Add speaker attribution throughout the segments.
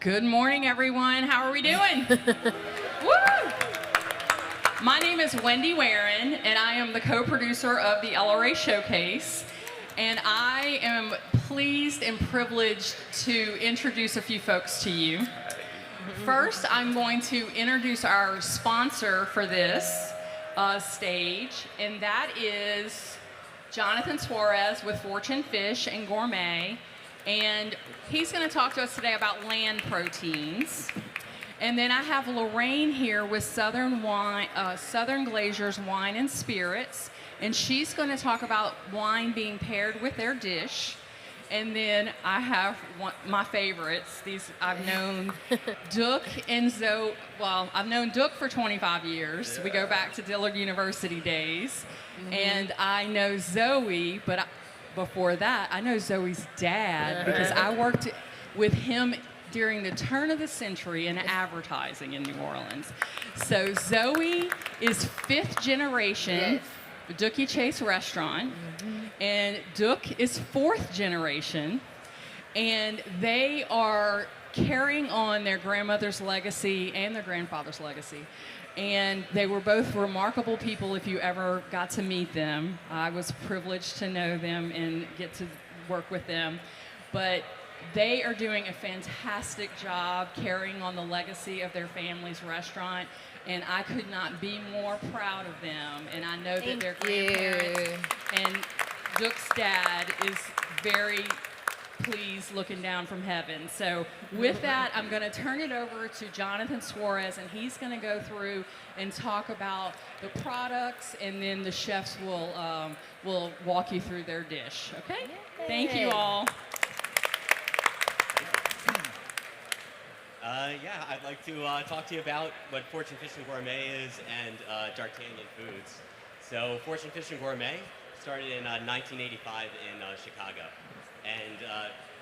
Speaker 1: Good morning, everyone. How are we doing? Woo! My name is Wendy Warren, and I am the co-producer of the LRA Showcase. And I am pleased and privileged to introduce a few folks to you. First, I'm going to introduce our sponsor for this stage, and that is Jonathan Suarez with Fortune Fish and Gourmet. And he's going to talk to us today about land proteins. And then I have Lorraine here with Southern Glazer's Wine and Spirits. And she's going to talk about wine being paired with their dish. And then I have my favorites. These I've known Dook and Zoe. Well, I've known Dook for 25 years. We go back to Dillard University days. And I know Zoe, but before that, I know Zoe's dad because I worked with him during the turn of the century in advertising in New Orleans. So Zoe is fifth generation Dooky Chase Restaurant, and Dook is fourth generation, and they are carrying on their grandmother's legacy and their grandfather's legacy. And they were both remarkable people if you ever got to meet them. I was privileged to know them and get to work with them. But they are doing a fantastic job carrying on the legacy of their family's restaurant. And I could not be more proud of them. And I know that their grandparents and Dook's dad is very pleased looking down from heaven. So with that, I'm going to turn it over to Jonathan Suarez, and he's going to go through and talk about the products, and then the chefs will walk you through their dish. Okay? Yay. Thank you all.
Speaker 2: Yeah, I'd like to talk to you about what Fortune Fish and Gourmet is and D'Artagnan Foods. So Fortune Fish and Gourmet started in 1985 in Chicago. And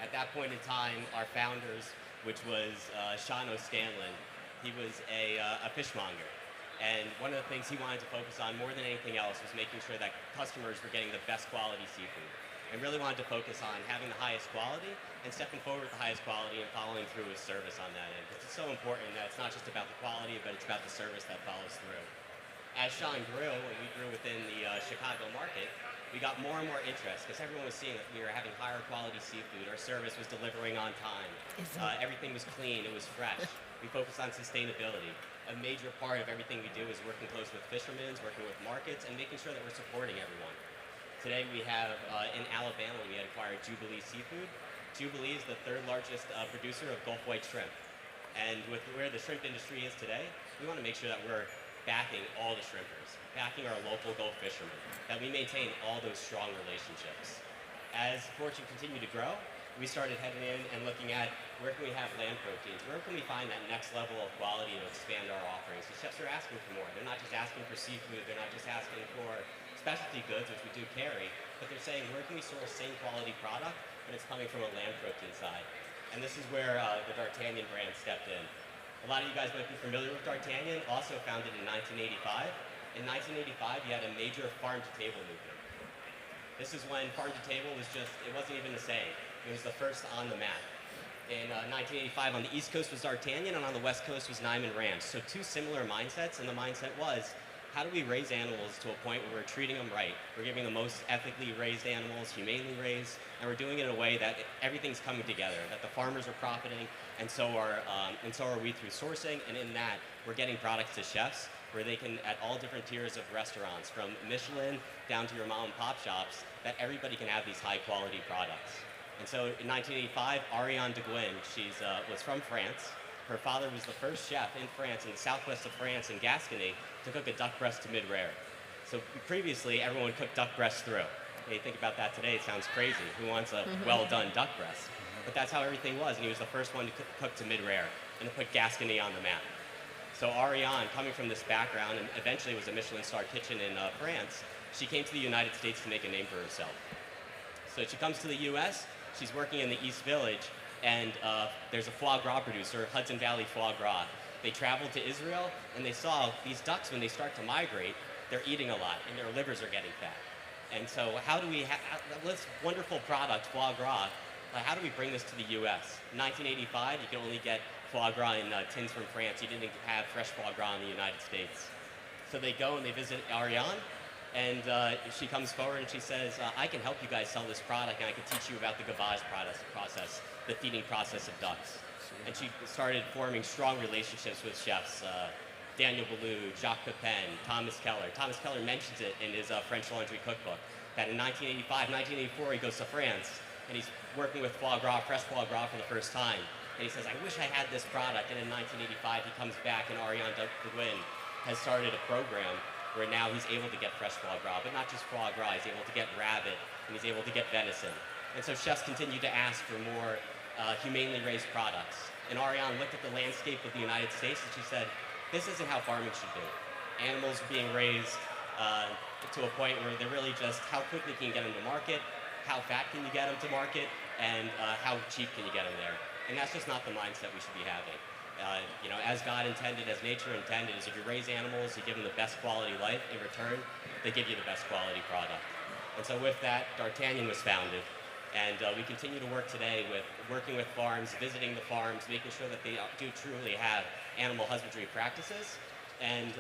Speaker 2: at that point in time, our founders, which was Sean O'Scanlan, he was a fishmonger. And one of the things he wanted to focus on more than anything else was making sure that customers were getting the best quality seafood. And really wanted to focus on having the highest quality and stepping forward with the highest quality and following through with service on that end. Because it's so important that it's not just about the quality, but it's about the service that follows through. As Sean grew, and we grew within the Chicago market, we got more and more interest because everyone was seeing that we were having higher quality seafood. Our service was delivering on time. Everything was clean. It was fresh. We focused on sustainability. A major part of everything we do is working close with fishermen, working with markets, and making sure that we're supporting everyone. Today we have, in Alabama, we had acquired Jubilee Seafood. Jubilee is the third largest producer of Gulf White shrimp. And with where the shrimp industry is today, we want to make sure that we're backing all the shrimpers, backing our local Gulf fishermen, that we maintain all those strong relationships. As Fortune continued to grow, we started heading in and looking at where can we have land proteins, where can we find that next level of quality to expand our offerings. The chefs are asking for more. They're not just asking for seafood, they're not just asking for specialty goods, which we do carry, but they're saying where can we source same quality product, but it's coming from a land protein side. And this is where the D'Artagnan brand stepped in. A lot of you guys might be familiar with D'Artagnan, also founded in 1985. In 1985, you had a major farm-to-table movement. This is when farm-to-table was just, it wasn't even the same. It was the first on the map. In 1985, on the East Coast was D'Artagnan, and on the West Coast was Nyman Ranch. So two similar mindsets, and the mindset was, how do we raise animals to a point where we're treating them right? We're giving the most ethically raised animals, humanely raised, and we're doing it in a way that everything's coming together, that the farmers are profiting, and so are we through sourcing, and in that, we're getting products to chefs where they can, at all different tiers of restaurants, from Michelin down to your mom and pop shops, that everybody can have these high quality products. And so in 1985, Ariane de Gouin, she was from France. Her father was the first chef in France, in the southwest of France, in Gascony, to cook a duck breast to mid-rare. So previously, everyone cooked duck breast through. When you think about that today, it sounds crazy. Who wants a well-done duck breast? But that's how everything was, and he was the first one to cook to mid-rare and to put Gascony on the map. So Ariane, coming from this background, and eventually was a Michelin-starred kitchen in France, she came to the United States to make a name for herself. So she comes to the US, she's working in the East Village, and there's a foie gras producer, Hudson Valley Foie Gras. They traveled to Israel, and they saw these ducks, when they start to migrate, they're eating a lot, and their livers are getting fat. And so how do we have this wonderful product, foie gras, like, how do we bring this to the U.S.? In 1985, you could only get foie gras in tins from France. You didn't have fresh foie gras in the United States. So they go and they visit Ariane, and she comes forward and she says, I can help you guys sell this product, and I can teach you about the gavage process, the feeding process of ducks. And she started forming strong relationships with chefs, Daniel Boulou, Jacques Pepin, Thomas Keller. Thomas Keller mentions it in his French laundry cookbook, that in 1985, 1984, he goes to France, and he's working with foie gras, fresh foie gras for the first time. And he says, I wish I had this product. And in 1985, he comes back, and Ariane Dugwin has started a program where now he's able to get fresh foie gras, but not just foie gras, he's able to get rabbit, and he's able to get venison. And so chefs continue to ask for more humanely raised products. And Ariane looked at the landscape of the United States, and she said, this isn't how farming should be. Animals being raised to a point where they're really just how quickly can you get them to market, how fat can you get them to market, and how cheap can you get them there. And that's just not the mindset we should be having. As God intended, as nature intended, is if you raise animals, you give them the best quality life. In return, they give you the best quality product. And so with that, D'Artagnan was founded. And we continue to work today with working with farms, visiting the farms, making sure that they do truly have animal husbandry practices, and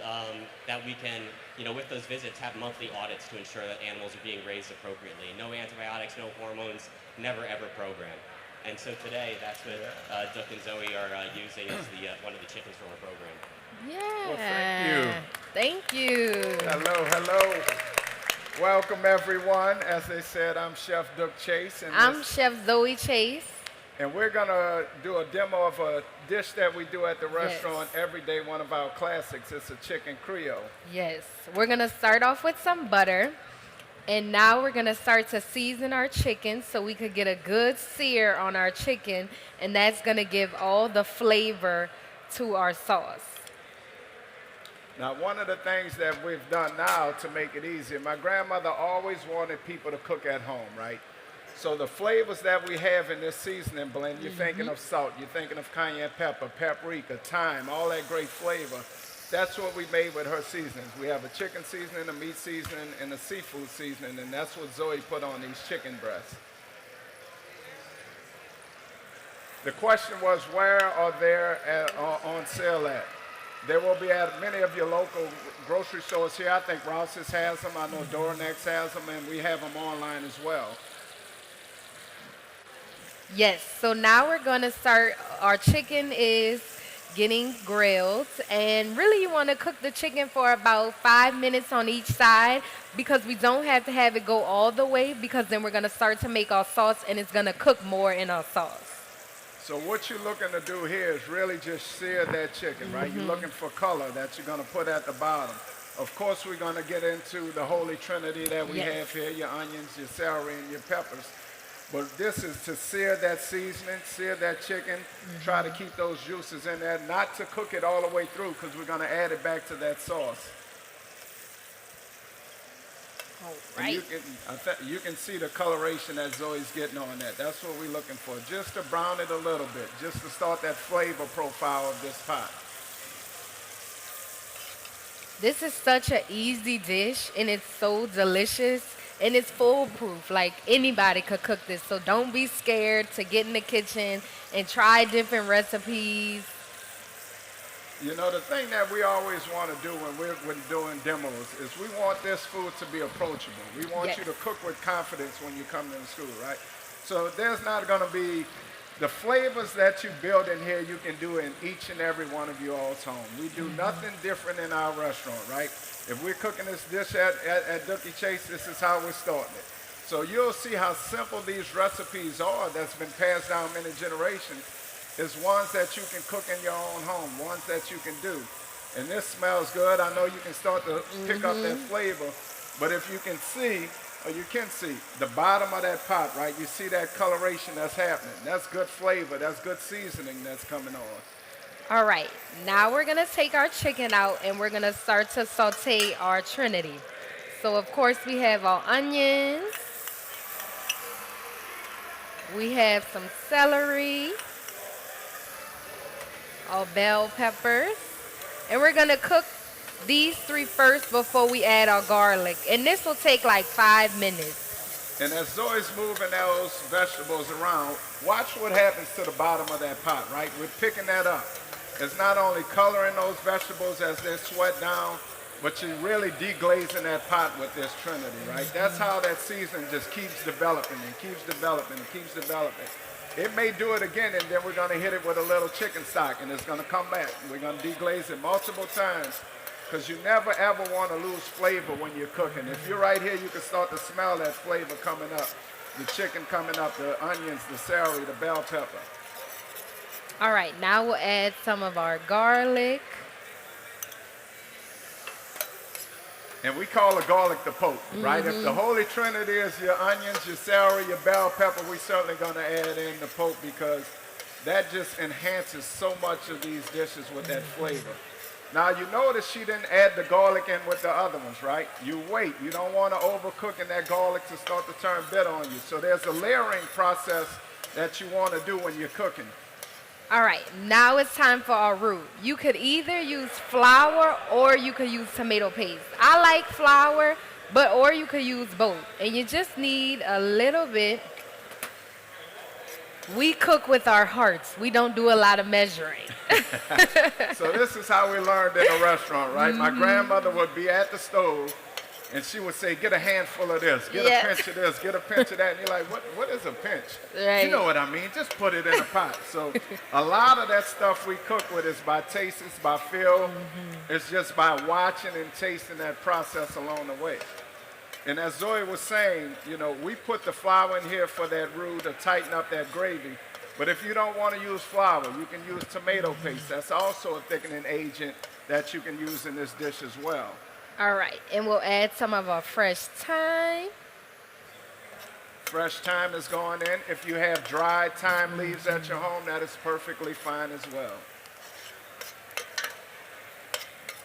Speaker 2: that we can, with those visits, have monthly audits to ensure that animals are being raised appropriately. No antibiotics, no hormones, never ever programmed. And so today, that's what Dook and Zoe are using as one of the chickens from our program.
Speaker 3: Yeah.
Speaker 4: Well,
Speaker 3: thank you.
Speaker 4: Hello, hello. Welcome, everyone. As they said, I'm Chef Dooky Chase. And
Speaker 3: I'm Chef Zoe Chase.
Speaker 4: And we're going to do a demo of a dish that we do at the restaurant every day, one of our classics. It's a chicken Creole.
Speaker 3: Yes. We're going to start off with some butter. And now we're going to start to season our chicken so we could get a good sear on our chicken. And that's going to give all the flavor to our sauce.
Speaker 4: Now, one of the things that we've done now to make it easier, my grandmother always wanted people to cook at home, right? So the flavors that we have in this seasoning blend, you're thinking of salt, you're thinking of cayenne pepper, paprika, thyme, all that great flavor. That's what we made with her seasonings. We have a chicken seasoning, a meat seasoning, and a seafood seasoning, and that's what Zoe put on these chicken breasts. The question was, where are they on sale at? They will be at many of your local grocery stores here. I think Rouse's has them. I know Doronex has them, and we have them online as well.
Speaker 3: Yes, so now we're going to start. Our chicken is getting grilled, and really you want to cook the chicken for about 5 minutes on each side, because we don't have to have it go all the way, because then we're going to start to make our sauce, and it's going to cook more in our sauce.
Speaker 4: So what you're looking to do here is really just sear that chicken, right? You're looking for color that you're going to put at the bottom. Of course, we're going to get into the holy trinity that we have here, your onions, your celery, and your peppers. But this is to sear that seasoning, sear that chicken, try to keep those juices in there, not to cook it all the way through, because we're going to add it back to that sauce.
Speaker 3: All right.
Speaker 4: You can see the coloration that Zoe's getting on that. That's what we're looking for, just to brown it a little bit, just to start that flavor profile of this pot.
Speaker 3: This is such an easy dish, and it's so delicious. And it's foolproof. Like, anybody could cook this. So don't be scared to get in the kitchen and try different recipes.
Speaker 4: You know, the thing that we always want to do when we're doing demos is we want this food to be approachable. We want you to cook with confidence when you come to the school, right? So there's not going to be the flavors that you build in here you can do in each and every one of you all's home. We do nothing different in our restaurant, right? If we're cooking this dish at Dooky Chase, this is how we're starting it. So you'll see how simple these recipes are that's been passed down many generations. It's ones that you can cook in your own home, ones that you can do. And this smells good. I know you can start to pick up that flavor. But if you can see, or you can see, the bottom of that pot, right? You see that coloration that's happening. That's good flavor. That's good seasoning that's coming on.
Speaker 3: All right, now we're gonna take our chicken out and we're gonna start to saute our trinity. So of course we have our onions, we have some celery, our bell peppers, and we're gonna cook these three first before we add our garlic. And this will take like 5 minutes.
Speaker 4: And as Zoe's moving those vegetables around, watch what happens to the bottom of that pot, right? We're picking that up. It's not only coloring those vegetables as they sweat down, but you're really deglazing that pot with this trinity, right? That's how that season just keeps developing and keeps developing and keeps developing. It may do it again, and then we're going to hit it with a little chicken stock, and it's going to come back. We're going to deglaze it multiple times, because you never, ever want to lose flavor when you're cooking. If you're right here, you can start to smell that flavor coming up. The chicken coming up, the onions, the celery, the bell pepper.
Speaker 3: All right, now we'll add some of our garlic.
Speaker 4: And we call the garlic the Pope, right? If the Holy Trinity is your onions, your celery, your bell pepper, we're certainly going to add in the Pope, because that just enhances so much of these dishes with that flavor. Now, you notice she didn't add the garlic in with the other ones, right? You wait. You don't want to overcook in that garlic to start to turn bitter on you. So there's a layering process that you want to do when you're cooking.
Speaker 3: All right, now it's time for our roux. You could either use flour or you could use tomato paste. I like flour, or you could use both. And you just need a little bit. We cook with our hearts. We don't do a lot of measuring.
Speaker 4: So this is how we learned in a restaurant, right? My grandmother would be at the stove, and she would say, get a handful of this, get a pinch of this, get a pinch of that. And you're like, what is a pinch?
Speaker 3: Right.
Speaker 4: You know what I mean. Just put it in a pot. So a lot of that stuff we cook with is by taste, it's by feel. It's just by watching and tasting that process along the way. And as Zoe was saying, you know, we put the flour in here for that roux to tighten up that gravy. But if you don't want to use flour, you can use tomato paste. That's also a thickening agent that you can use in this dish as well.
Speaker 3: All right, and we'll add some of our fresh thyme.
Speaker 4: Fresh thyme is going in. If you have dried thyme leaves at your home, that is perfectly fine as well.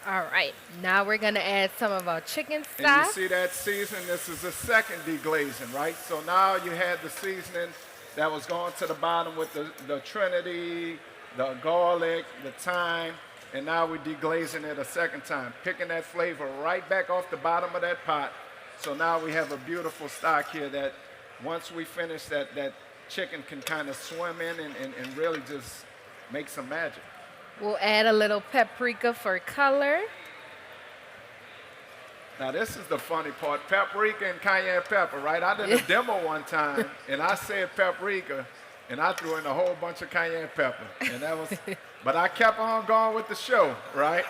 Speaker 3: All right, now we're gonna add some of our chicken stock.
Speaker 4: And you see that seasoning? This is the second deglazing, right? So now you had the seasoning that was going to the bottom with the trinity, the garlic, the thyme, and now we're deglazing it a second time, picking that flavor right back off the bottom of that pot. So now we have a beautiful stock here that once we finish that chicken can kind of swim in and really just make some magic.
Speaker 3: We'll add a little paprika for color.
Speaker 4: Now this is the funny part, paprika and cayenne pepper, right? I did a demo one time, and I said paprika, and I threw in a whole bunch of cayenne pepper, and that was, but I kept on going with the show, right?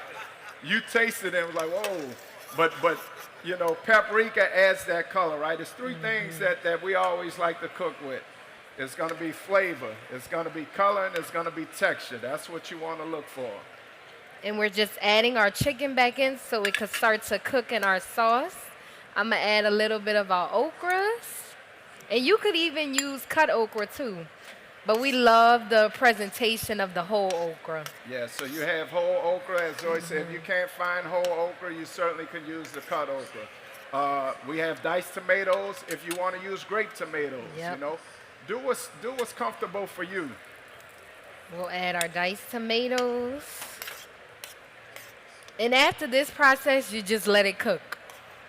Speaker 4: You tasted it and was like, whoa, but you know, paprika adds that color, right? There's three things that we always like to cook with. It's going to be flavor, it's going to be color, and it's going to be texture. That's what you want to look for.
Speaker 3: And we're just adding our chicken back in so it could start to cook in our sauce. I'm going to add a little bit of our okras. And you could even use cut okra too. But we love the presentation of the whole okra.
Speaker 4: Yeah, so you have whole okra. As Zoe said, if you can't find whole okra, you certainly can use the cut okra. We have diced tomatoes if you want to use grape tomatoes, you know. Do what's comfortable for you.
Speaker 3: We'll add our diced tomatoes. And after this process, you just let it cook.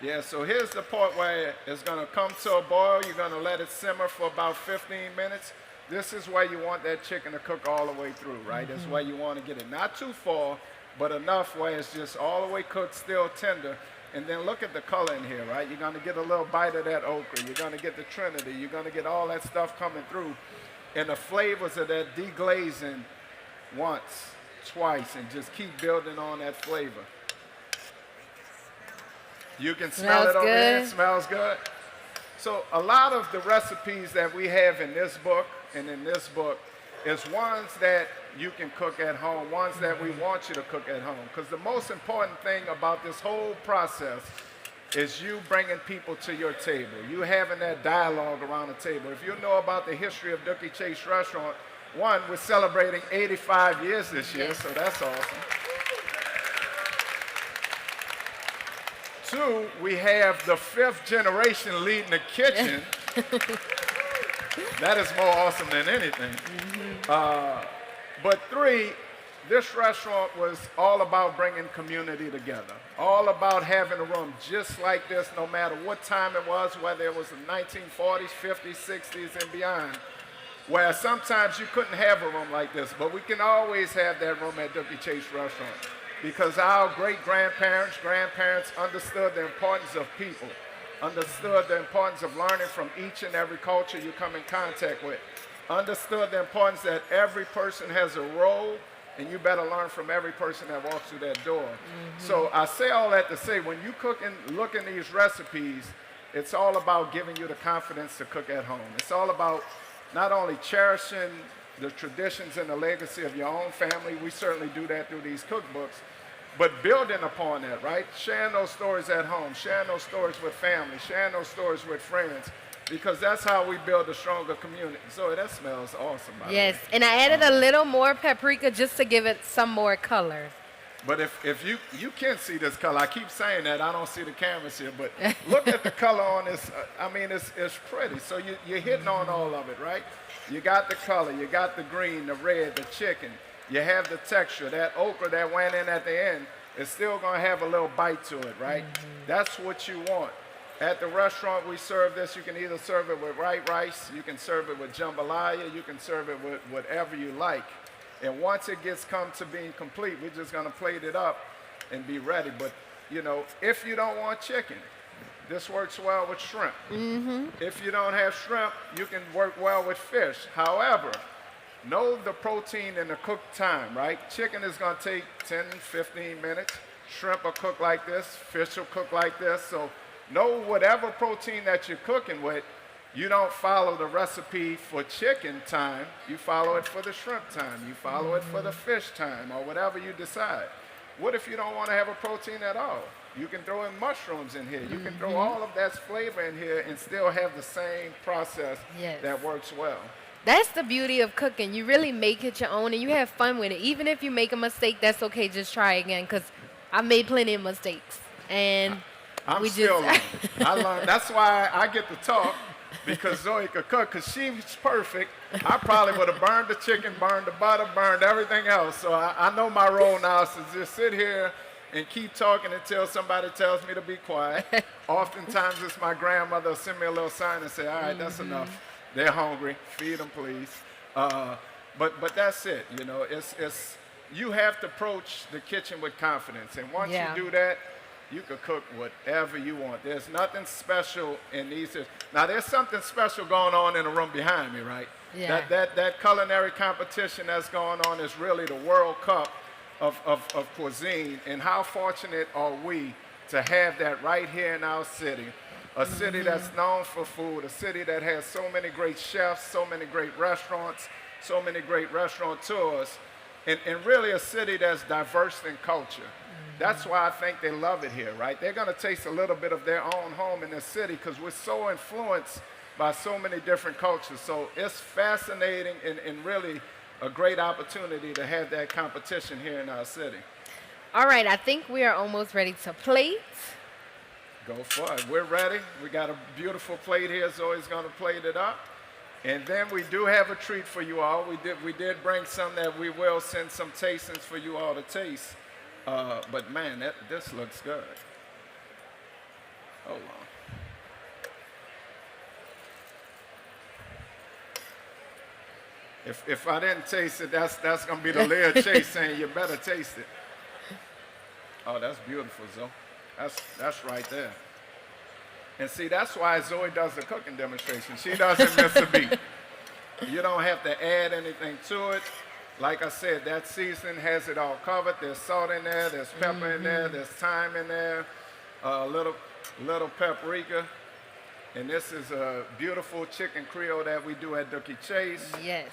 Speaker 4: Yeah, so here's the part where it's going to come to a boil. You're going to let it simmer for about 15 minutes. This is where you want that chicken to cook all the way through, right? That's where you want to get it. Not too far, but enough where it's just all the way cooked, still tender. And then look at the color in here, right? You're going to get a little bite of that okra. You're going to get the trinity. You're going to get all that stuff coming through. And the flavors of that deglazing once, twice, and just keep building on that flavor. You can smell it over there. It smells good. So a lot of the recipes that we have in this book and in this book is ones that you can cook at home, ones that we want you to cook at home. Because the most important thing about this whole process is you bringing people to your table, you having that dialogue around the table. If you know about the history of Dooky Chase Restaurant, one, we're celebrating 85 years this year, so that's awesome. Two, we have the 5th generation leading the kitchen. That is more awesome than anything. But 3, this restaurant was all about bringing community together, all about having a room just like this, no matter what time it was, whether it was the 1940s, 50s, 60s, and beyond, where sometimes you couldn't have a room like this, but we can always have that room at Dooky Chase Restaurant because our great-grandparents, grandparents understood the importance of people, understood the importance of learning from each and every culture you come in contact with, understood the importance that every person has a role, and you better learn from every person that walks through that door. So I say all that to say, when you cook and look in these recipes, it's all about giving you the confidence to cook at home. It's all about not only cherishing the traditions and the legacy of your own family, we certainly do that through these cookbooks, but building upon that, right? Sharing those stories at home, sharing those stories with family, sharing those stories with friends, because that's how we build a stronger community. So that smells awesome, by the way.
Speaker 3: Yes, and I added a little more paprika just to give it some more color.
Speaker 4: But if you can see this color, I keep saying that, I don't see the cameras here, but look at the color on this. I mean, it's pretty. So you're hitting on all of it, right? You got the color, you got the green, the red, the chicken. You have the texture. That okra that went in at the end is still going to have a little bite to it, right? That's what you want. At the restaurant, we serve this. You can either serve it with white rice, you can serve it with jambalaya, you can serve it with whatever you like. And once it gets come to being complete, we're just going to plate it up and be ready. But, you know, if you don't want chicken, this works well with shrimp. If you don't have shrimp, you can work well with fish. However, know the protein in the cook time, right? Chicken is going to take 10, 15 minutes. Shrimp will cook like this. Fish will cook like this. So know whatever protein that you're cooking with, you don't follow the recipe for chicken time. You follow it for the shrimp time. You follow it for the fish time or whatever you decide. What if you don't want to have a protein at all? You can throw in mushrooms in here. You can throw all of that flavor in here and still have the same process that works well.
Speaker 3: That's the beauty of cooking. You really make it your own and you have fun with it. Even if you make a mistake, that's okay. Just try again because I made plenty of mistakes. And
Speaker 4: I'm still learning. I learned. That's why I get to talk, because Zoe could cook, because she's perfect. I probably would have burned the chicken, burned the butter, burned everything else. So I know my role now is to just sit here and keep talking until somebody tells me to be quiet. Oftentimes it's my grandmother will send me a little sign and say, all right, that's enough. They're hungry. Feed them, please. But that's it. You know, it's you have to approach the kitchen with confidence. And once you do that, you can cook whatever you want. There's nothing special in these. Now, there's something special going on in the room behind me, right?
Speaker 3: Yeah.
Speaker 4: That culinary competition that's going on is really the World Cup of cuisine. And how fortunate are we to have that right here in our city? A city that's known for food, a city that has so many great chefs, so many great restaurants, so many great restaurateurs, and really a city that's diverse in culture. That's why I think they love it here, right? They're going to taste a little bit of their own home in this city because we're so influenced by so many different cultures. So it's fascinating and really a great opportunity to have that competition here in our city.
Speaker 3: All right, I think we are almost ready to plate.
Speaker 4: Go for it. We're ready. We got a beautiful plate here. Zoe's going to plate it up. And then we do have a treat for you all. We did bring some that we will send some tastings for you all to taste. But man, this looks good. Hold on. If I didn't taste it, that's gonna be the Leah Chase saying you better taste it. Oh, that's beautiful, Zoe. That's right there. And see, that's why Zoe does the cooking demonstration. She doesn't miss a beat. You don't have to add anything to it. Like I said, that seasoning has it all covered. There's salt in there, there's pepper in there, there's thyme in there, a little paprika. And this is a beautiful chicken Creole that we do at Dooky Chase.
Speaker 3: Yes.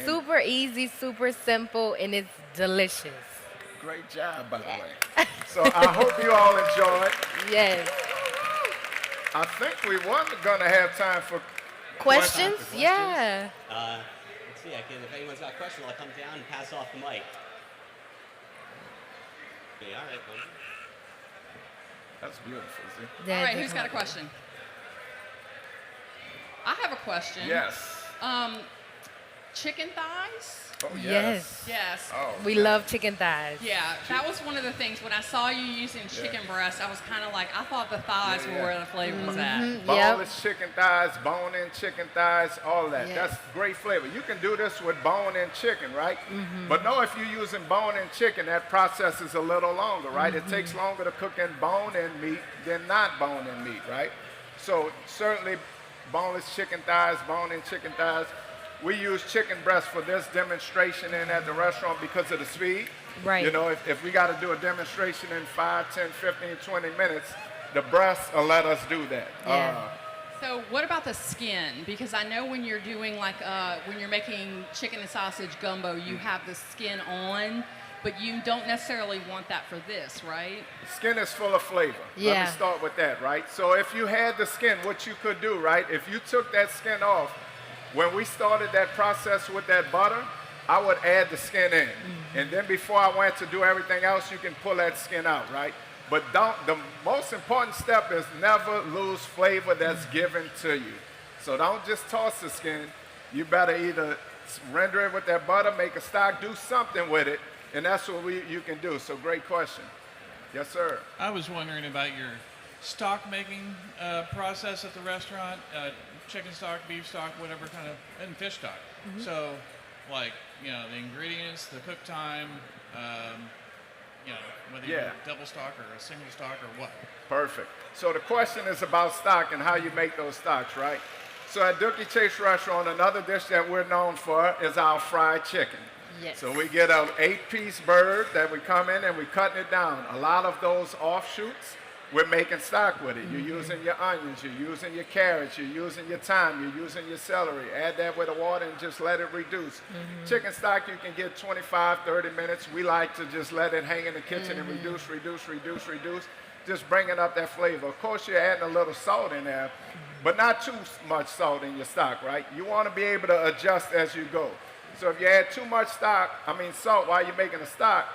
Speaker 3: Super easy, super simple, and it's delicious.
Speaker 4: Great job, by the way. So I hope you all enjoyed.
Speaker 3: Yes.
Speaker 4: I think we weren't going to have time for
Speaker 3: Questions? Yeah.
Speaker 2: Let's see, if anyone's got questions, I'll come down and pass off the mic. Yeah, all right, well.
Speaker 4: That's beautiful, see?
Speaker 1: All right, who's got a question? I have a question.
Speaker 4: Yes.
Speaker 1: chicken thighs.
Speaker 4: Oh,
Speaker 3: Yes.
Speaker 1: Yes.
Speaker 4: Oh,
Speaker 3: We
Speaker 4: okay.
Speaker 3: love chicken thighs.
Speaker 1: Yeah, that was one of the things. When I saw you using chicken breast, I was kind of like, I thought the thighs were where the flavor was at.
Speaker 3: Yep.
Speaker 4: Boneless chicken thighs, bone-in chicken thighs, all of that.
Speaker 3: Yes.
Speaker 4: That's great flavor. You can do this with bone-in chicken, right? But no, if you're using bone-in chicken, that process is a little longer, right? It takes longer to cook in bone-in meat than not bone-in meat, right? So certainly boneless chicken thighs, bone-in chicken thighs. We use chicken breast for this demonstration in at the restaurant because of the speed.
Speaker 3: Right.
Speaker 4: You know, if we got to do a demonstration in 5, 10, 15, 20 minutes, the breast will let us do that.
Speaker 3: Yeah.
Speaker 1: So what about the skin? Because I know when you're doing like, when you're making chicken and sausage gumbo, you have the skin on, but you don't necessarily want that for this, right?
Speaker 4: Skin is full of flavor. Let
Speaker 3: Yeah.
Speaker 4: me start with that, right? So if you had the skin, what you could do, right? If you took that skin off, when we started that process with that butter, I would add the skin in. And then before I went to do everything else, you can pull that skin out, right? But the most important step is never lose flavor that's given to you. So don't just toss the skin. You better either render it with that butter, make a stock, do something with it, and that's what you can do. So great question. Yes, sir.
Speaker 5: I was wondering about your stock making process at the restaurant, chicken stock, beef stock, whatever kind of, and fish stock. So, like, you know, the ingredients, the cook time, you know, whether you
Speaker 4: Yeah.
Speaker 5: double stock or a single stock or what.
Speaker 4: Perfect. So the question is about stock and how you make those stocks, right? So at Dooky Chase Restaurant, another dish that we're known for is our fried chicken.
Speaker 3: Yes.
Speaker 4: So we get an 8-piece bird that we come in and we cutting it down. A lot of those offshoots, we're making stock with it. You're using your onions, you're using your carrots, you're using your thyme, you're using your celery. Add that with the water and just let it reduce. Chicken stock, you can get 25, 30 minutes. We like to just let it hang in the kitchen and reduce, reduce, reduce, reduce. Just bringing up that flavor. Of course, you're adding a little salt in there, but not too much salt in your stock, right? You want to be able to adjust as you go. So if you add too much salt while you're making a stock,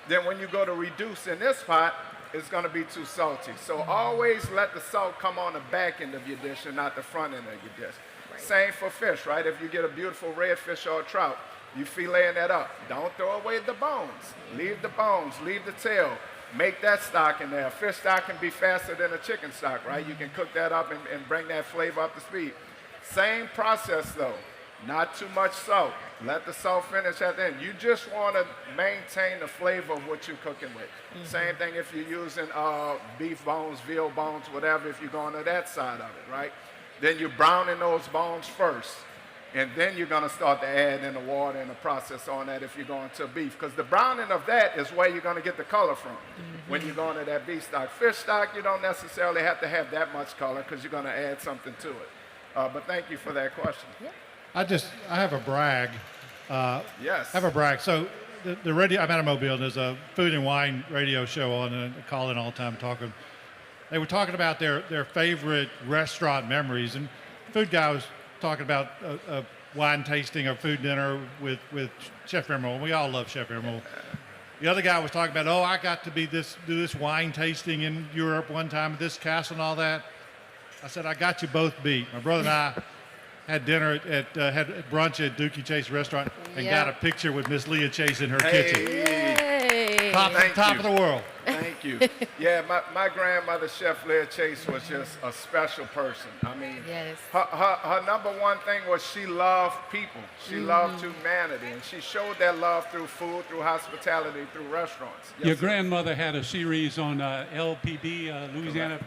Speaker 4: then when you go to reduce in this pot, it's going to be too salty. So always let the salt come on the back end of your dish and not the front end of your dish. Right. Same for fish, right? If you get a beautiful redfish or a trout, you filleting that up. Don't throw away the bones. Leave the bones, leave the tail. Make that stock in there. Fish stock can be faster than a chicken stock, right? You can cook that up and bring that flavor up to speed. Same process though. Not too much salt. Let the salt finish at the end. You just want to maintain the flavor of what you're cooking with. Same thing if you're using beef bones, veal bones, whatever, if you're going to that side of it, right? Then you're browning those bones first. And then you're going to start to add in the water and the process on that if you're going to beef. Because the browning of that is where you're going to get the color from when you're going to that beef stock. Fish stock, you don't necessarily have to have that much color because you're going to add something to it. But thank you for that question.
Speaker 3: Yeah.
Speaker 6: I have a brag.
Speaker 4: Yes.
Speaker 6: I have a brag. So the radio, I'm at a Mobile, and there's a food and wine radio show on, and I call in all the time talking. They were talking about their favorite restaurant memories, and the food guy was talking about a wine tasting or food dinner with Chef Emerald. We all love Chef Emerald. The other guy was talking about, I got to do this wine tasting in Europe one time at this castle and all that. I said, I got you both beat. My brother and I had dinner had brunch at Dooky Chase Restaurant and got a picture with Miss Leah Chase in her kitchen.
Speaker 3: Yay.
Speaker 6: Top of the world.
Speaker 4: Thank you. Yeah, my grandmother, Chef Leah Chase, was just a special person. I mean,
Speaker 3: Yes.
Speaker 4: her number one thing was she loved people. She loved humanity, and she showed that love through food, through hospitality, through restaurants. Yes,
Speaker 7: Your
Speaker 4: sir.
Speaker 7: grandmother had a series on LPB, Louisiana.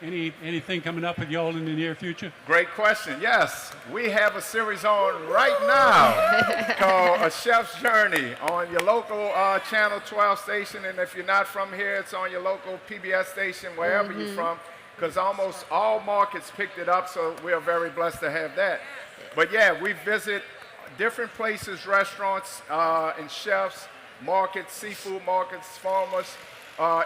Speaker 7: Anything coming up with y'all in the near future?
Speaker 4: Great question. Yes, we have a series on right now called A Chef's Journey on your local Channel 12 station. And if you're not from here, it's on your local PBS station, wherever you're from, because almost all markets picked it up. So we are very blessed to have that. But yeah, we visit different places, restaurants and chefs, markets, seafood markets, farmers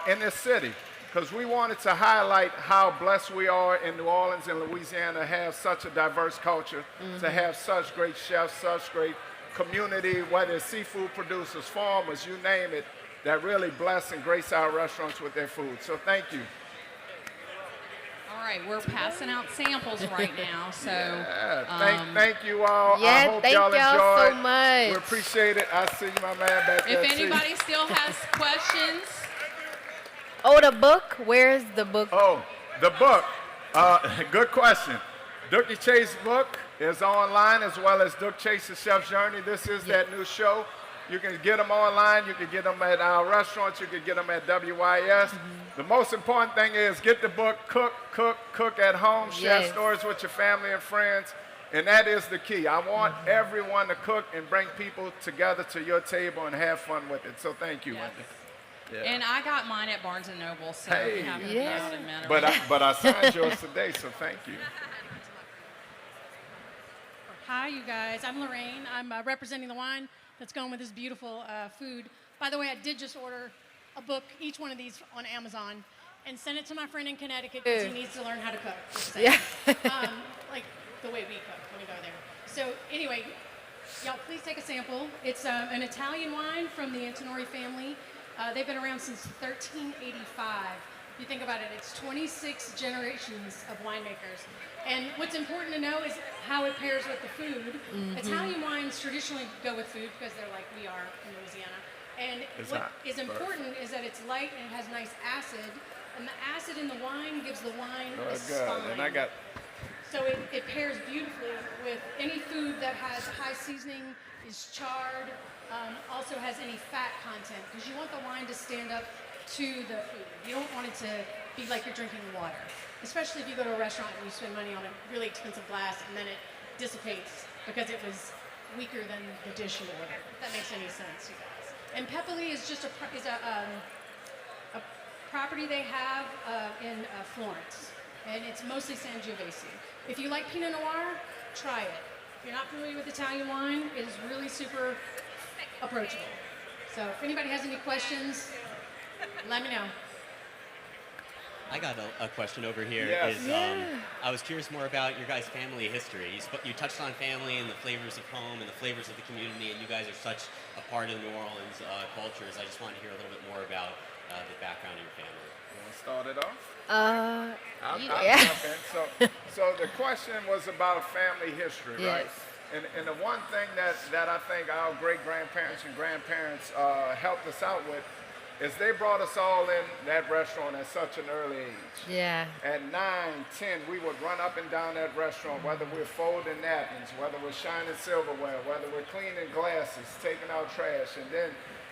Speaker 4: in this city. Because we wanted to highlight how blessed we are in New Orleans and Louisiana to have such a diverse culture, to have such great chefs, such great community, whether it's seafood producers, farmers, you name it, that really bless and grace our restaurants with their food. So thank you.
Speaker 1: All right, we're passing out samples right now, so.
Speaker 4: Thank you all.
Speaker 3: Yeah,
Speaker 4: I hope
Speaker 3: thank
Speaker 4: y'all
Speaker 3: y'all
Speaker 4: enjoyed.
Speaker 3: so much.
Speaker 4: We appreciate it. I see my man back there.
Speaker 1: If anybody still has questions,
Speaker 3: Oh, the book? Where's the book?
Speaker 4: Oh, the book. Good question. Dooky Chase book is online as well as Dook Chase's Chef's Journey. This is that new show. You can get them online. You can get them at our restaurants. You can get them at WYS. The most important thing is get the book, cook at home, share
Speaker 3: Yes.
Speaker 4: stories with your family and friends. And that is the key. I want everyone to cook and bring people together to your table and have fun with it. So thank you,
Speaker 1: Yes.
Speaker 4: Wendy. Yeah.
Speaker 1: and I got mine at Barnes & Noble, so
Speaker 4: Hey.
Speaker 1: if you happen to
Speaker 3: Yeah.
Speaker 1: be out in Matter.
Speaker 4: But I signed yours today, so thank you.
Speaker 8: Hi, you guys. I'm Lorraine. I'm representing the wine that's going with this beautiful food. By the way, I did just order a book, each one of these on Amazon, and send it to my friend in Connecticut because he needs to learn how to cook. Just saying.
Speaker 3: Yeah.
Speaker 8: Like the way we cook when we go there. So anyway, y'all please take a sample. It's an Italian wine from the Antinori family. They've been around since 1385. If you think about it, it's 26 generations of winemakers. And what's important to know is how it pairs with the food. Italian wines traditionally go with food because they're like we are in Louisiana. And
Speaker 4: It's
Speaker 8: what
Speaker 4: hot,
Speaker 8: is
Speaker 4: but-
Speaker 8: important is that it's light and it has nice acid. And the acid in the wine gives the wine
Speaker 4: Oh,
Speaker 8: a
Speaker 4: good.
Speaker 8: spine.
Speaker 4: And I got
Speaker 8: So it pairs beautifully with any food that has high seasoning, is charred, also has any fat content, because you want the wine to stand up to the food. You don't want it to be like you're drinking water, especially if you go to a restaurant and you spend money on a really expensive glass and then it dissipates because it was weaker than the dish you ordered. If that makes any sense, you guys. And Peppoli is just a property they have in Florence, and it's mostly Sangiovese. If you like Pinot Noir, try it. If you're not familiar with Italian wine, it is really super approachable. So if anybody has any questions, let me know.
Speaker 2: I got a question over here.
Speaker 4: Yes.
Speaker 2: I was curious more about your guys' family history. You touched on family and the flavors of home and the flavors of the community, and you guys are such a part of New Orleans cultures. I just wanted to hear a little bit more about the background of your family.
Speaker 4: You want to start it off? I'll
Speaker 3: Yeah.
Speaker 4: jump in. So the question was about family history, right?
Speaker 3: Yes.
Speaker 4: And the one thing that I think our great-grandparents and grandparents helped us out with is they brought us all in that restaurant at such an early age.
Speaker 3: Yeah.
Speaker 4: At 9, 10, we would run up and down that restaurant, whether we're folding napkins, whether we're shining silverware, whether we're cleaning glasses, taking out trash. And then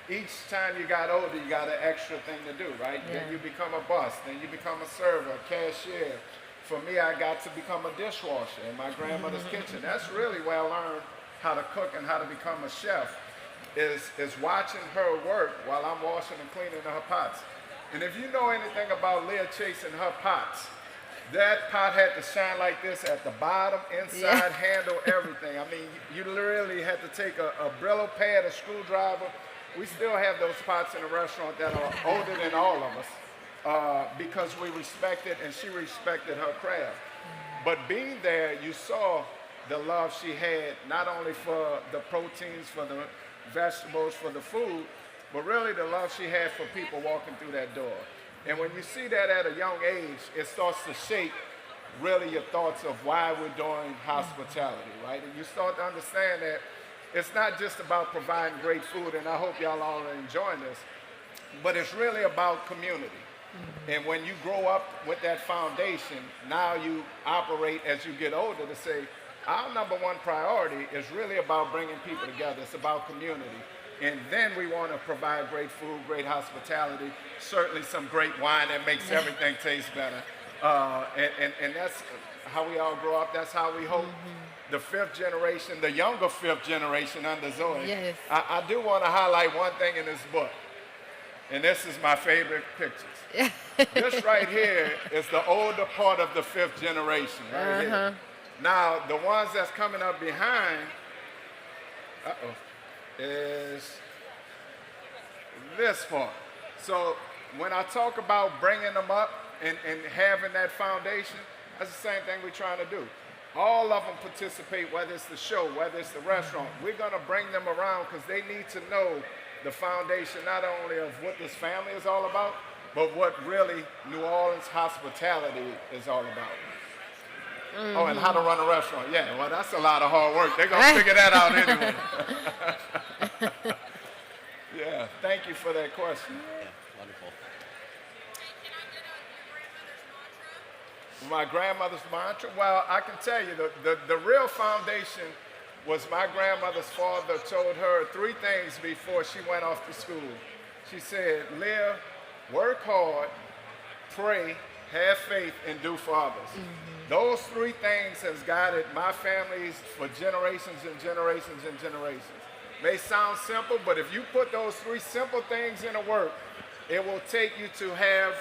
Speaker 4: each time you got older, you got an extra thing to do, right?
Speaker 3: Yeah.
Speaker 4: Then you become a boss, then you become a server, a cashier. For me, I got to become a dishwasher in my grandmother's kitchen. That's really where I learned how to cook and how to become a chef. Is watching her work while I'm washing and cleaning her pots. And if you know anything about Leah Chase and her pots, that pot had to shine like this at the bottom, inside, handle everything. I mean, you literally had to take a Brillo pad, a screwdriver. We still have those pots in the restaurant that are older than all of us because we respected and she respected her craft. But being there, you saw the love she had, not only for the proteins, for the vegetables, for the food, but really the love she had for people walking through that door. And when you see that at a young age, it starts to shape really your thoughts of why we're doing hospitality, right? And you start to understand that it's not just about providing great food, and I hope y'all all are enjoying this, but it's really about community. And when you grow up with that foundation, now you operate as you get older to say, our number one priority is really about bringing people together. It's about community. And then we want to provide great food, great hospitality, certainly some great wine that makes everything taste better. And that's how we all grow up. That's how we hope the fifth generation, the younger fifth generation under Zoe.
Speaker 3: Yes.
Speaker 4: I do want to highlight one thing in this book. And this is my favorite pictures. This right here is the older part of the fifth generation, right here. Now, the ones that's coming up behind, is this part. So when I talk about bringing them up and having that foundation, that's the same thing we're trying to do. All of them participate, whether it's the show, whether it's the restaurant. We're going to bring them around because they need to know the foundation not only of what this family is all about, but what really New Orleans hospitality is all about. Oh, and how to run a restaurant. Yeah, well, that's a lot of hard work. They're going to figure that out anyway. Yeah, thank you for that question.
Speaker 2: Yeah, wonderful.
Speaker 4: My grandmother's mantra? Well, I can tell you, the real foundation was my grandmother's father told her 3 things before she went off to school. She said, Leah, work hard, pray, have faith, and do for others. Those 3 things has guided my families for generations and generations and generations. May sound simple, but if you put those 3 simple things into work, it will take you to have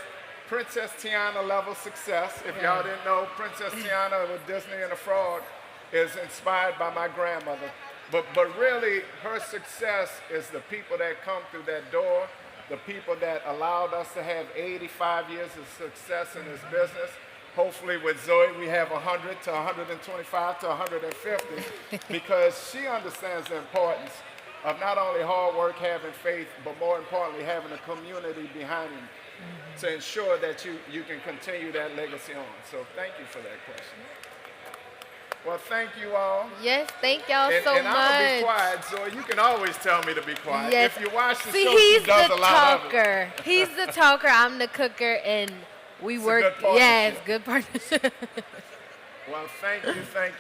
Speaker 4: Princess Tiana level success. If y'all didn't know, Princess Tiana with Disney and the Frog is inspired by my grandmother. But really, her success is the people that come through that door, the people that allowed us to have 85 years of success in this business. Hopefully with Zoe, we have 100 to 125 to 150 because she understands the importance of not only hard work, having faith, but more importantly, having a community behind you to ensure that you can continue that legacy on. So thank you for that question. Well, thank you all.
Speaker 3: Yes, thank y'all so much.
Speaker 4: And I'm going to be quiet, Zoe. You can always tell me to be quiet.
Speaker 3: Yes.
Speaker 4: If you watch the
Speaker 3: See,
Speaker 4: show,
Speaker 3: he's
Speaker 4: she does
Speaker 3: the
Speaker 4: a lot of it.
Speaker 3: talker. He's the talker, I'm the cooker, and we
Speaker 4: It's a
Speaker 3: work.
Speaker 4: good partnership.
Speaker 3: Yes, good partnership.
Speaker 4: Well, thank you. I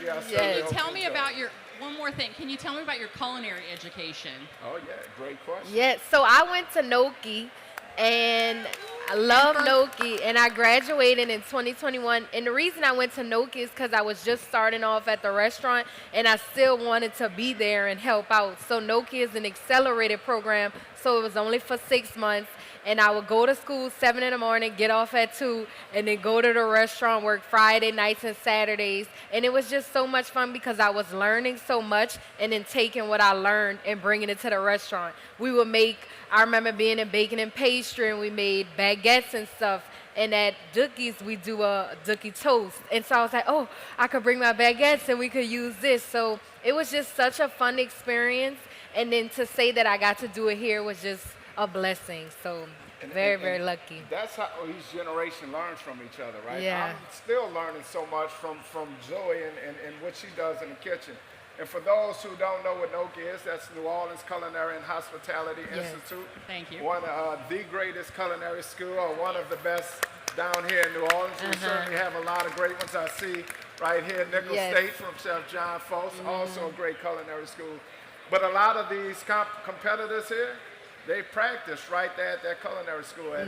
Speaker 3: Yes.
Speaker 4: certainly hope
Speaker 1: Tell
Speaker 4: you
Speaker 1: me
Speaker 4: enjoy.
Speaker 1: about one more thing. Can you tell me about your culinary education?
Speaker 4: Oh, yeah, great question.
Speaker 3: Yes, so I went to NOCHI, and I love NOCHI, and I graduated in 2021. And the reason I went to NOCHI is because I was just starting off at the restaurant, and I still wanted to be there and help out. So NOCHI is an accelerated program, so it was only for 6 months. And I would go to school 7 in the morning, get off at 2, and then go to the restaurant, work Friday nights and Saturdays. And it was just so much fun because I was learning so much and then taking what I learned and bringing it to the restaurant. We would I remember being in baking and pastry, and we made baguettes and stuff. And at Dooky's, we do a Dooky toast. And so I was like, oh, I could bring my baguettes and we could use this. So it was just such a fun experience. And then to say that I got to do it here was just a blessing. So very lucky.
Speaker 4: That's how each generation learns from each other, right?
Speaker 3: Yeah.
Speaker 4: I'm still learning so much from Zoe and what she does in the kitchen. And for those who don't know what NOCHI is, that's New Orleans Culinary and Hospitality Institute.
Speaker 1: Thank you.
Speaker 4: One of the greatest culinary school, or one of the best down here in New Orleans. We certainly have a lot of great ones. I see right here, Nickel State from Chef John Foss, also a great culinary school. But a lot of these competitors here, they practice right there at that culinary school at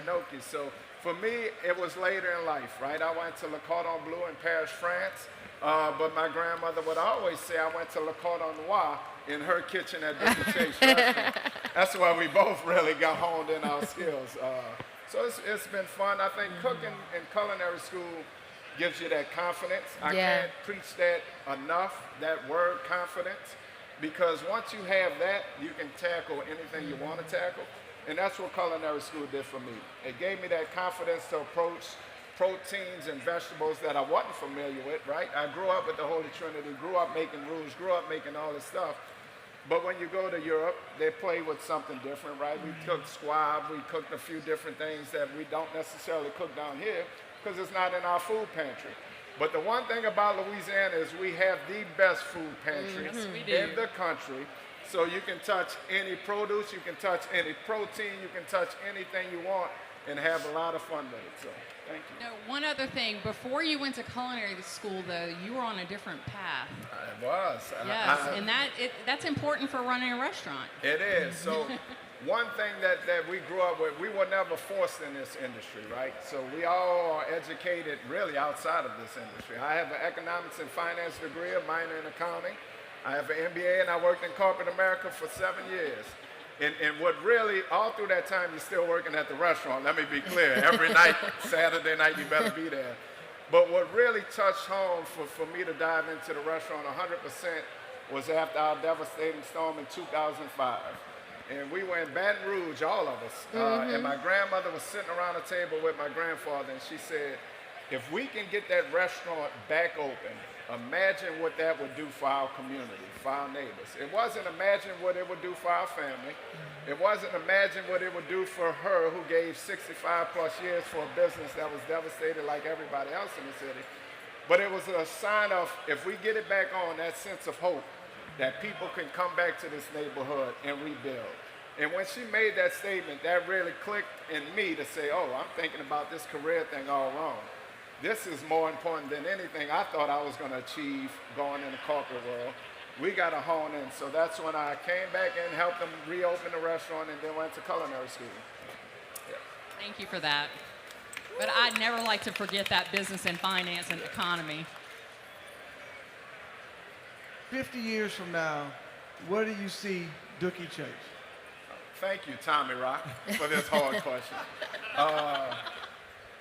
Speaker 4: NOCHI. So for me, it was later in life, right? I went to Le Cordon Bleu in Paris, France. But my grandmother would always say I went to Le Cordon Noir in her kitchen at Dooky Chase Restaurant. That's why we both really got honed in our skills. So it's been fun. I think cooking in culinary school gives you that confidence. I can't preach that enough, that word confidence. Because once you have that, you can tackle anything you want to tackle. And that's what culinary school did for me. It gave me that confidence to approach proteins and vegetables that I wasn't familiar with, right? I grew up with the Holy Trinity, grew up making rules, grew up making all this stuff. But when you go to Europe, they play with something different, right? We cooked squab, we cooked a few different things that we don't necessarily cook down here because it's not in our food pantry. But the one thing about Louisiana is we have the best food pantry in the country. So you can touch any produce, you can touch any protein, you can touch anything you want and have a lot of fun with it. So thank you.
Speaker 1: No, one other thing. Before you went to culinary school, though, you were on a different path.
Speaker 4: It was.
Speaker 1: Yes, and that's important for running a restaurant.
Speaker 4: It is. So one thing that we grew up with, we were never forced in this industry, right? So we all are educated really outside of this industry. I have an economics and finance degree, a minor in accounting. I have an MBA, and I worked in corporate America for 7 years. And what really, all through that time, you're still working at the restaurant. Let me be clear. Every night, Saturday night, you better be there. But what really touched home for me to dive into the restaurant 100% was after our devastating storm in 2005. And we were in Baton Rouge, all of us. And my grandmother was sitting around a table with my grandfather, and she said, If we can get that restaurant back open, imagine what that would do for our community, for our neighbors. It wasn't imagine what it would do for our family. It wasn't imagine what it would do for her who gave 65 plus years for a business that was devastated like everybody else in the city. But it was a sign of, if we get it back on, that sense of hope, that people can come back to this neighborhood and rebuild. And when she made that statement, that really clicked in me to say, oh, I'm thinking about this career thing all wrong. This is more important than anything I thought I was going to achieve going in the corporate world. We got to hone in. So that's when I came back and helped them reopen the restaurant and then went to culinary school. Yeah.
Speaker 1: Thank you for that. But I'd never like to forget that business and finance and economy.
Speaker 9: 50 years from now, where do you see Dooky Chase?
Speaker 4: Thank you, Tommy Rock, for this hard question.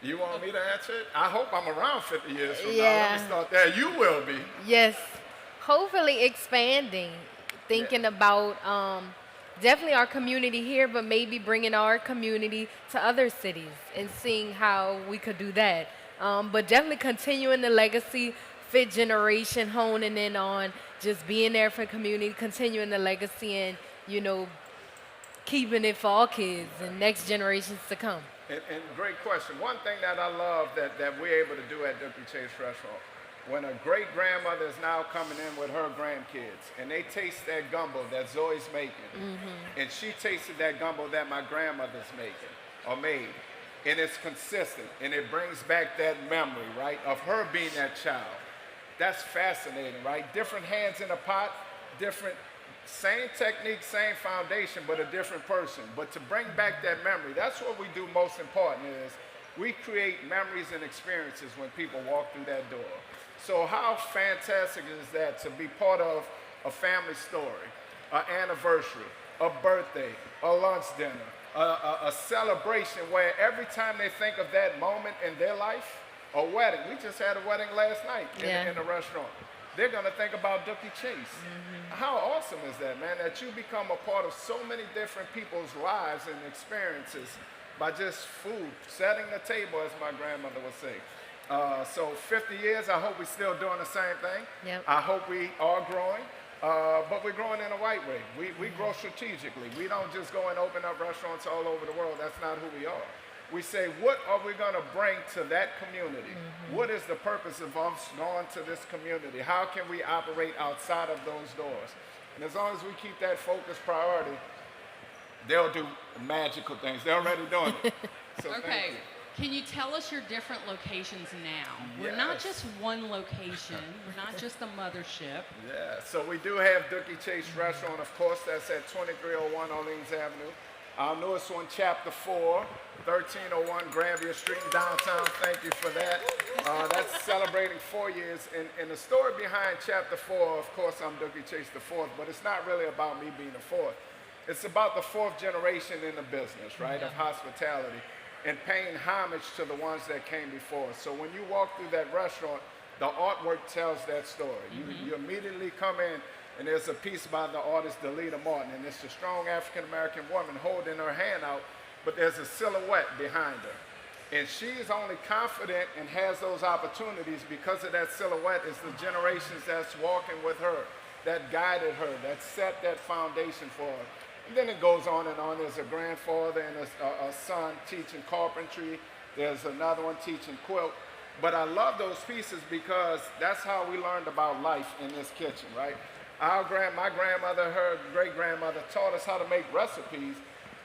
Speaker 4: You want me to answer it? I hope I'm around 50 years from now. Let me start there. You will be.
Speaker 3: Yes. Hopefully expanding, thinking about definitely our community here, but maybe bringing our community to other cities and seeing how we could do that. But definitely continuing the legacy, fifth generation, honing in on just being there for the community, continuing the legacy and, you know, keeping it for all kids and next generations to come.
Speaker 4: And great question. One thing that I love that we're able to do at Dooky Chase Restaurant, when a great-grandmother is now coming in with her grandkids, and they taste that gumbo that Zoe's making, and she tasted that gumbo that my grandmother's making, or made, and it's consistent, and it brings back that memory, right, of her being that child. That's fascinating, right? Different hands in a pot, different, same technique, same foundation, but a different person. But to bring back that memory, that's what we do most important is we create memories and experiences when people walk through that door. So how fantastic is that to be part of a family story, an anniversary, a birthday, a lunch dinner, a celebration where every time they think of that moment in their life, a wedding. We just had a wedding last night in the restaurant. They're going to think about Dooky Chase. How awesome is that, man, that you become a part of so many different people's lives and experiences by just food, setting the table, as my grandmother would say. So 50 years, I hope we're still doing the same thing.
Speaker 3: Yep.
Speaker 4: I hope we are growing, but we're growing in the right way. We grow strategically. We don't just go and open up restaurants all over the world. That's not who we are. We say, what are we going to bring to that community? What is the purpose of us going to this community? How can we operate outside of those doors? And as long as we keep that focus priority, they'll do magical things. They're already doing it. So
Speaker 1: Okay. Can you tell us your different locations now? We're not just one location. We're not just a mothership.
Speaker 4: Yeah, so we do have Dooky Chase Restaurant, of course. That's at 2301 Orleans Avenue. Our newest one, Chapter 4, 1301 Granville Street in downtown. Thank you for that. That's celebrating 4 years. And the story behind Chapter 4, of course, I'm Dooky Chase the fourth, but it's not really about me being the fourth. It's about the fourth generation in the business, right, of hospitality, and paying homage to the ones that came before. So when you walk through that restaurant, the artwork tells that story. You immediately come in, and there's a piece by the artist Delita Martin, and it's a strong African-American woman holding her hand out, but there's a silhouette behind her. And she is only confident and has those opportunities because of that silhouette. It's the generations that's walking with her, that guided her, that set that foundation for her. And then it goes on and on. There's a grandfather and a son teaching carpentry. There's another one teaching quilt. But I love those pieces because that's how we learned about life in this kitchen, right? My grandmother, her great-grandmother taught us how to make recipes,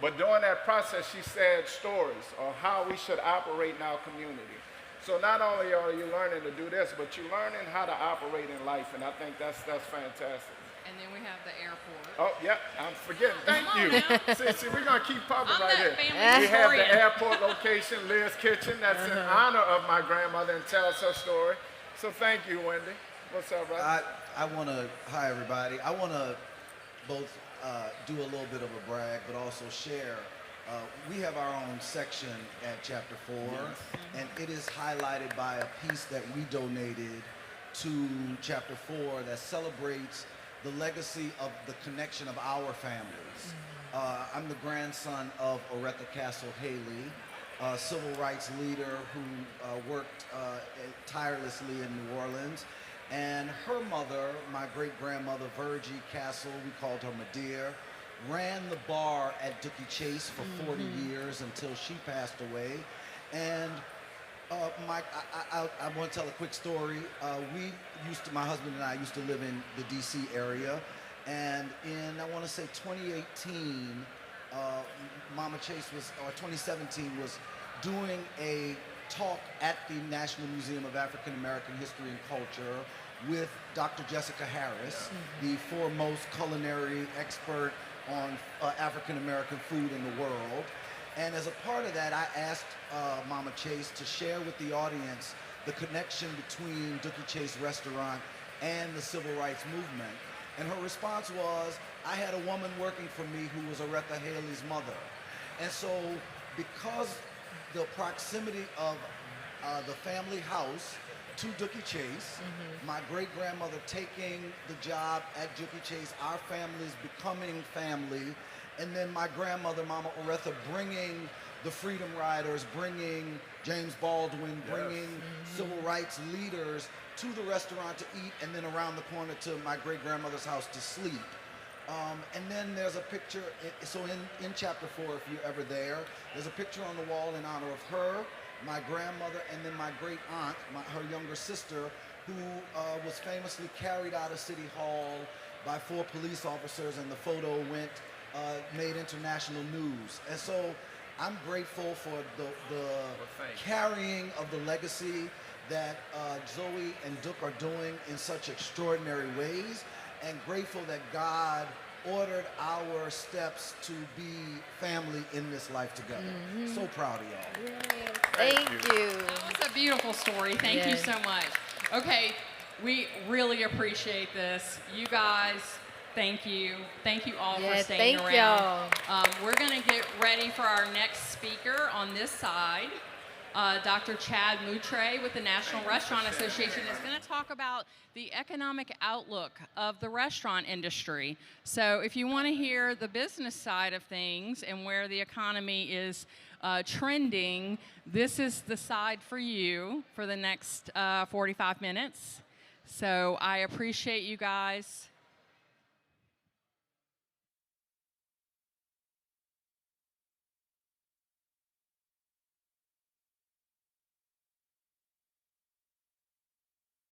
Speaker 4: but during that process, she said stories of how we should operate in our community. So not only are you learning to do this, but you're learning how to operate in life, and I think that's fantastic.
Speaker 1: And then we have the airport.
Speaker 4: Oh, yeah, I'm forgetting. Thank you. See, we're going to keep pumping right here. We have
Speaker 1: historian.
Speaker 4: the airport location, Leah's Kitchen. That's in honor of my grandmother and tells her story. So thank you, Wendy. What's up, brother?
Speaker 10: I want to, hi everybody. I want to both do a little bit of a brag, but also share. We have our own section at Chapter 4, and it is highlighted by a piece that we donated to Chapter 4 that celebrates the legacy of the connection of our families. I'm the grandson of Oretha Castle Haley, civil rights leader who worked tirelessly in New Orleans. And her mother, my great-grandmother, Virgie Castle, we called her Madeir, ran the bar at Dooky Chase for 40 years until she passed away. And I want to tell a quick story. My husband and I used to live in the DC area. And in, I want to say 2018, Mama Chase or 2017 was doing a talk at the National Museum of African American History and Culture with Dr. Jessica Harris, the foremost culinary expert on African American food in the world. And as a part of that, I asked Mama Chase to share with the audience the connection between Dooky Chase Restaurant and the civil rights movement. And her response was, I had a woman working for me who was Aretha Haley's mother. And so because the proximity of the family house to Dooky Chase, my great-grandmother taking the job at Dooky Chase, our families becoming family, and then my grandmother, Mama Aretha, bringing the Freedom Riders, bringing James Baldwin, bringing civil rights leaders to the restaurant to eat, and then around the corner to my great-grandmother's house to sleep. And then there's a picture, so in chapter 4, if you're ever there, there's a picture on the wall in honor of her, my grandmother, and then my great aunt, her younger sister, who was famously carried out of City Hall by 4 police officers, and the photo made international news. And so I'm grateful for the carrying of the legacy that Zoe and Dook are doing in such extraordinary ways, and grateful that God ordered our steps to be family in this life together. So proud of y'all.
Speaker 3: Yeah, thank you.
Speaker 1: That was a beautiful story. Thank you so much. Okay, we really appreciate this. You guys, thank you. Thank you all for staying around.
Speaker 3: Y'all.
Speaker 1: We're going to get ready for our next speaker on this side. Dr. Chad Moutre with the National Restaurant Association is going to talk about the economic outlook of the restaurant industry. So if you want to hear the business side of things and where the economy is trending, this is the side for you for the next 45 minutes. So I appreciate you guys.